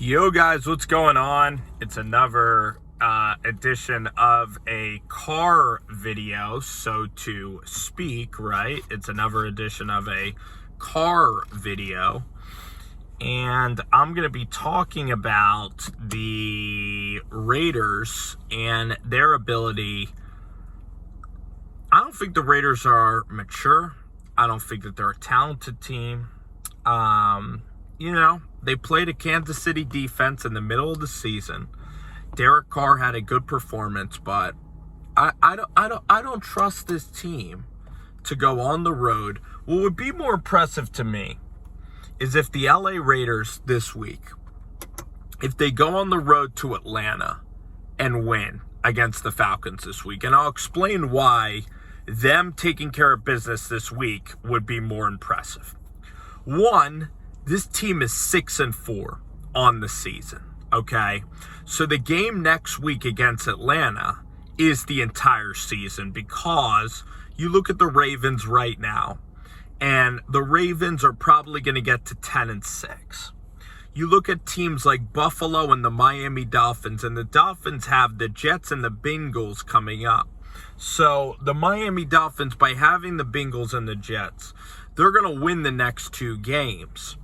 Yo guys, what's going on? It's another edition of a car video, so to speak, right? It's another edition of a car video. And I'm going to be talking about the Raiders and their ability. I don't think the Raiders are mature. I don't think that they're a talented team. They played a Kansas City defense in the middle of the season. Derek Carr had a good performance, but I don't trust this team to go on the road. What would be more impressive to me is if the LA Raiders this week, if they go on the road to Atlanta and win against the Falcons this week. And I'll explain why them taking care of business this week would be more impressive. One, this team is 6-4 on the season, okay? So the game next week against Atlanta is the entire season, because you look at the Ravens right now, and the Ravens are probably going to get to 10-6. You look at teams like Buffalo and the Miami Dolphins, and the Dolphins have the Jets and the Bengals coming up. So the Miami Dolphins, by having the Bengals and the Jets, they're going to win the next two games.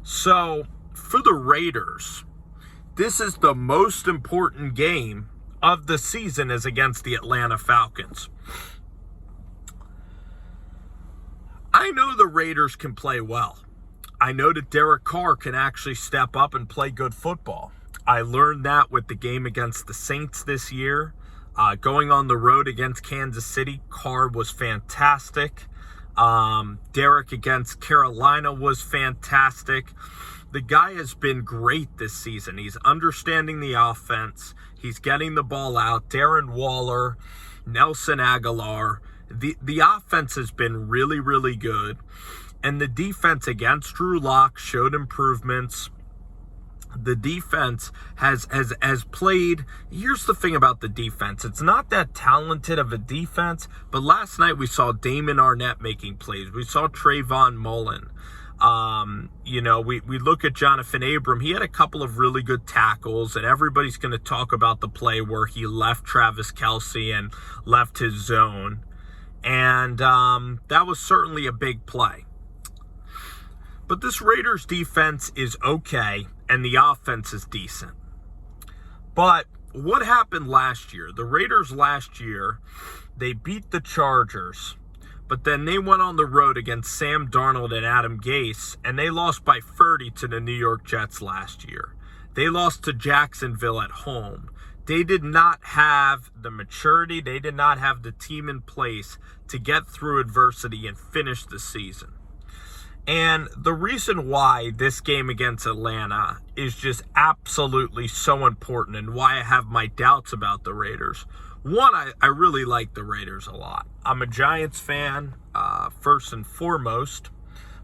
So for the Raiders, this is the most important game of the season, is against the Atlanta Falcons. I know the Raiders can play well. I know that Derek Carr can actually step up and play good football. I learned that with the game against the Saints this year. Going on the road against Kansas City, Carr was fantastic. Derek against Carolina was fantastic. The guy has been great this season. He's understanding the offense. He's getting the ball out. Darren Waller, Nelson Aguilar. The offense has been really, really good. And the defense against Drew Lock showed improvements. The defense has played. Here's the thing about the defense. It's not that talented of a defense, but last night we saw Damon Arnett making plays. We saw Trayvon Mullen. We look at Jonathan Abram. He had a couple of really good tackles, and everybody's going to talk about the play where he left Travis Kelce and left his zone. And that was certainly a big play. But this Raiders defense is okay, and the offense is decent. But what happened last year? The Raiders last year, they beat the Chargers, but then they went on the road against Sam Darnold and Adam Gase, and they lost by 30 to the New York Jets last year. They lost to Jacksonville at home. They did not have the maturity. They did not have the team in place to get through adversity and finish the season. And the reason why this game against Atlanta is just absolutely so important, and why I have my doubts about the Raiders. One, I really like the Raiders a lot. I'm a Giants fan, first and foremost,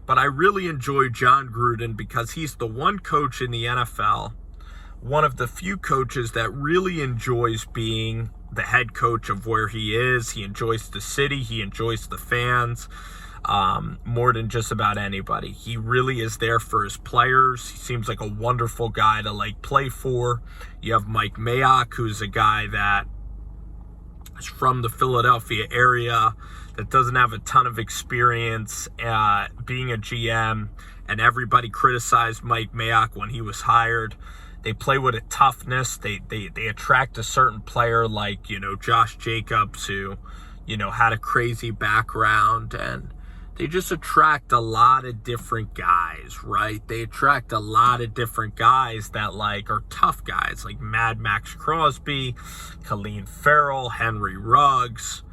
but I really enjoy John Gruden because he's the one coach in the NFL, one of the few coaches that really enjoys being the head coach of where he is. He enjoys the city. He enjoys the fans. More than just about anybody. He really is there for his players. He seems like a wonderful guy to play for. You have Mike Mayock, who's a guy that is from the Philadelphia area, that doesn't have a ton of experience being a GM, and everybody criticized Mike Mayock when he was hired. They play with a toughness. They attract a certain player like, Josh Jacobs, who, had a crazy background, and they just attract a lot of different guys, right? They attract a lot of different guys that are tough guys, like Mad Max Crosby, Colleen Farrell, Henry Ruggs,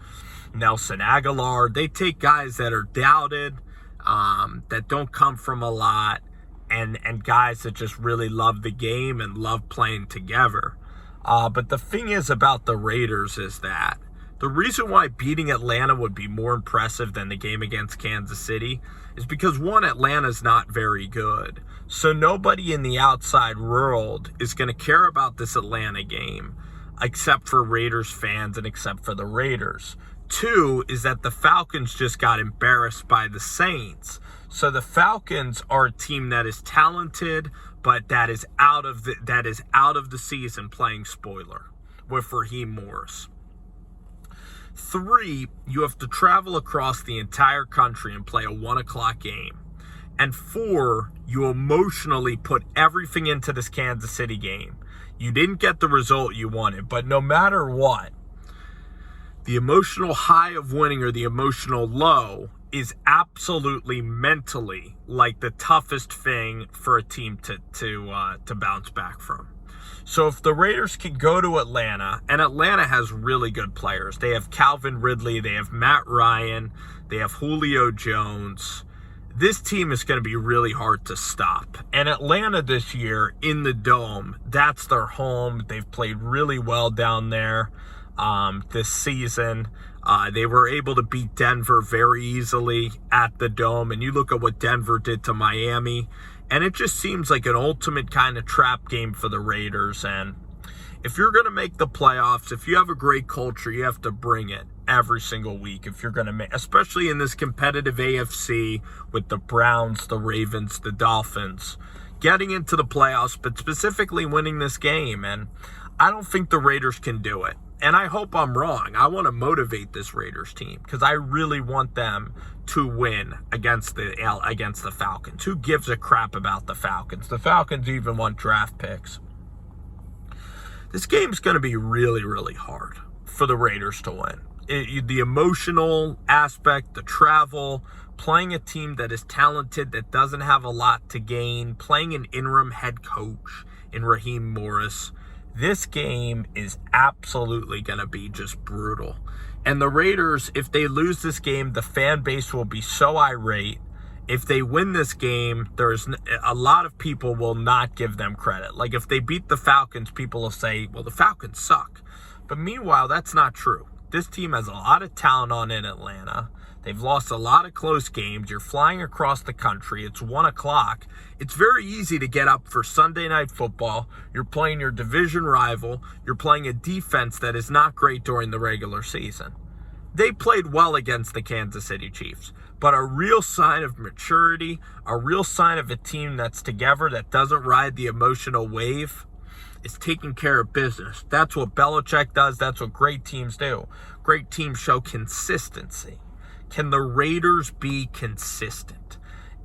Nelson Aguilar. They take guys that are doubted, that don't come from a lot, and guys that just really love the game and love playing together. But the thing is about the Raiders is that the reason why beating Atlanta would be more impressive than the game against Kansas City is because, one, Atlanta's not very good. So nobody in the outside world is going to care about this Atlanta game except for Raiders fans and except for the Raiders. Two is that the Falcons just got embarrassed by the Saints. So the Falcons are a team that is talented, but that is out of the season playing spoiler with Raheem Morris. Three, you have to travel across the entire country and play a 1 o'clock game. And four, you emotionally put everything into this Kansas City game. You didn't get the result you wanted, but no matter what, the emotional high of winning or the emotional low is absolutely mentally like the toughest thing for a team to bounce back from. So if the Raiders can go to Atlanta, and Atlanta has really good players. They have Calvin Ridley, they have Matt Ryan, they have Julio Jones. This team is going to be really hard to stop. And Atlanta this year in the Dome, that's their home. They've played really well down there this season. They were able to beat Denver very easily at the Dome. And you look at what Denver did to Miami, and it just seems like an ultimate kind of trap game for the Raiders. And if you're going to make the playoffs, if you have a great culture, you have to bring it every single week. If you're going to make, especially in this competitive AFC with the Browns, the Ravens, the Dolphins, getting into the playoffs, but specifically winning this game. And I don't think the Raiders can do it. And I hope I'm wrong. I want to motivate this Raiders team because I really want them to win against the Falcons. Who gives a crap about the Falcons? The Falcons even want draft picks. This game's going to be really, really hard for the Raiders to win. The emotional aspect, the travel, playing a team that is talented, that doesn't have a lot to gain, playing an interim head coach in Raheem Morris. This game is absolutely going to be just brutal. And the Raiders, if they lose this game, the fan base will be so irate. If they win this game, there's a lot of people will not give them credit. Like if they beat the Falcons, people will say, well, the Falcons suck. But meanwhile, that's not true. This team has a lot of talent on in Atlanta. They've lost a lot of close games. You're flying across the country. It's 1 o'clock. It's very easy to get up for Sunday Night Football. You're playing your division rival. You're playing a defense that is not great during the regular season. They played well against the Kansas City Chiefs. But a real sign of maturity, a real sign of a team that's together, that doesn't ride the emotional wave, is taking care of business. That's what Belichick does. That's what great teams do. Great teams show consistency. Can the Raiders be consistent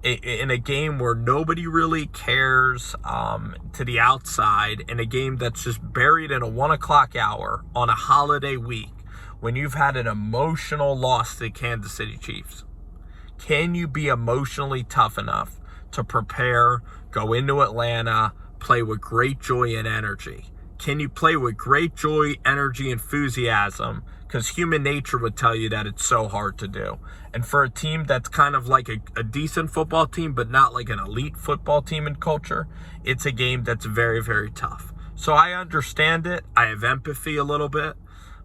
in a game where nobody really cares to the outside, in a game that's just buried in a 1 o'clock hour on a holiday week when you've had an emotional loss to the Kansas City Chiefs? Can you be emotionally tough enough to prepare, go into Atlanta, play with great joy and energy? Can you play with great joy, energy, enthusiasm? Because human nature would tell you that it's so hard to do. And for a team that's kind of like a decent football team, but not like an elite football team in culture, it's a game that's very, very tough. So I understand it. I have empathy a little bit.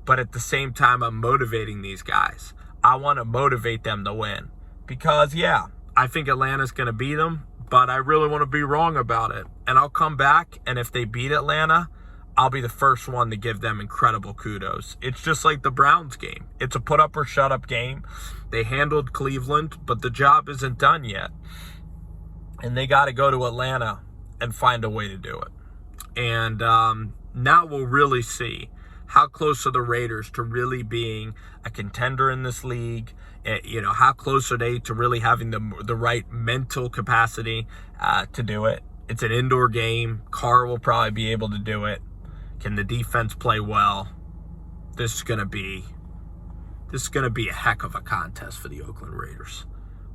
But at the same time, I'm motivating these guys. I want to motivate them to win. Because, yeah, I think Atlanta's going to beat them, but I really want to be wrong about it. And I'll come back, and if they beat Atlanta, I'll be the first one to give them incredible kudos. It's just like the Browns game. It's a put-up or shut-up game. They handled Cleveland, but the job isn't done yet. And they got to go to Atlanta and find a way to do it. And now we'll really see how close are the Raiders to really being a contender in this league. How close are they to really having the right mental capacity to do it? It's an indoor game. Carr will probably be able to do it. Can the defense play well? This is going to be a heck of a contest for the Oakland Raiders.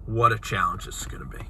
What a challenge this is going to be.